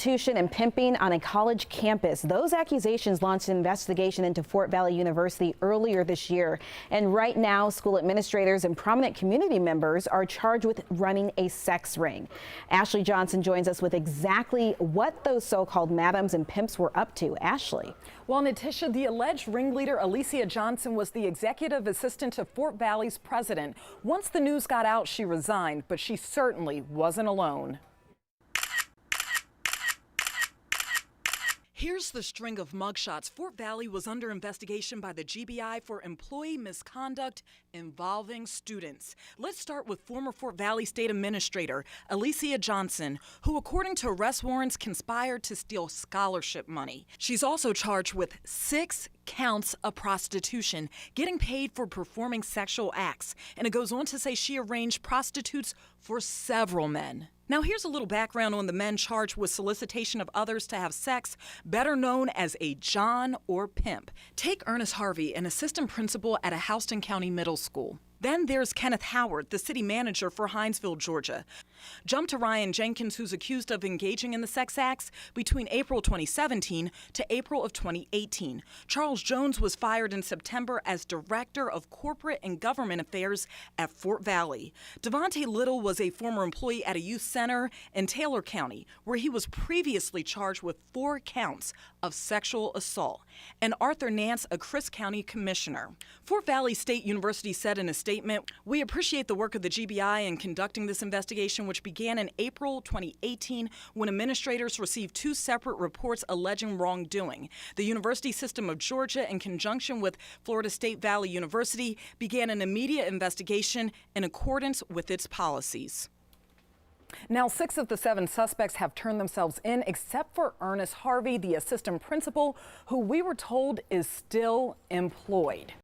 Prostitution and pimping on a college campus. Those accusations launched an investigation into Fort Valley University earlier this year. And right now, school administrators and prominent community members are charged with running a sex ring. Ashley Johnson joins us with exactly what those so-called madams and pimps were up to. Ashley. Well, Natisha, the alleged ringleader, Alicia Johnson, was the executive assistant to Fort Valley's president. Once the news got out, she resigned, but she certainly wasn't alone. Here's the string of mugshots. Fort Valley was under investigation by the GBI for employee misconduct involving students. Let's start with former Fort Valley State Administrator Alicia Johnson, who, according to arrest warrants, conspired to steal scholarship money. She's also charged with 6 counts of prostitution, getting paid for performing sexual acts. And it goes on to say she arranged prostitutes for several men. Now, here's a little background on the men charged with solicitation of others to have sex, better known as a John or pimp. Take Ernest Harvey, an assistant principal at a Houston County middle school. Then there's Kenneth Howard, the city manager for Hinesville, Georgia. Jump to Ryan Jenkins, who's accused of engaging in the sex acts between April 2017 to April of 2018. Charles Jones was fired in September as Director of Corporate and Government Affairs at Fort Valley. Devontae Little was a former employee at a youth center in Taylor County, where he was previously charged with 4 counts of sexual assault. And Arthur Nance, a Chris County commissioner. Fort Valley State University said in a statement, "We appreciate the work of the GBI in conducting this investigation, which began in April 2018 when administrators received 2 separate reports alleging wrongdoing. The University System of Georgia, in conjunction with Florida State Valley University, began an immediate investigation in accordance with its policies." Now, 6 of the 7 suspects have turned themselves in, except for Ernest Harvey, the assistant principal, who we were told is still employed.